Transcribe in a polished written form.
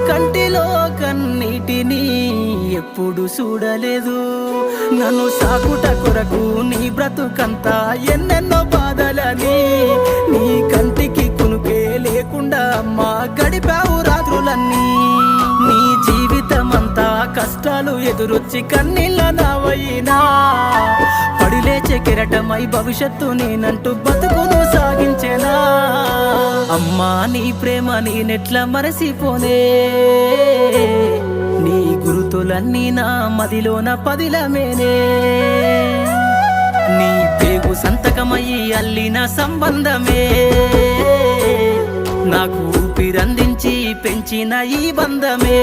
కంటిలో కన్నీటిని ఎప్పుడు చూడలేదు. నన్ను సాకుట కొరకు నీ బ్రతుకంతా ఎన్నెన్నో బాధలని, నీ కంటికి కునుకే లేకుండా అమ్మా గడిపావు రాత్రులన్నీ. నీ జీవితమంతా కష్టాలు ఎదురొచ్చి కన్నీళ్ళ నావైనా, పడిలేచే కెరటమై భవిష్యత్తు నేనంటూ బతుకును సాగించేనా. అమ్మా నీ ప్రేమ నేనెట్లా మరసిపోనే, నీ గురుతులన్నీ నా మదిలోన పదిలమేనే. నీ పేగు సంతకమయ్యి అల్లిన సంబంధమే, నాకు ఊపిరందించి పెంచిన ఈ బంధమే.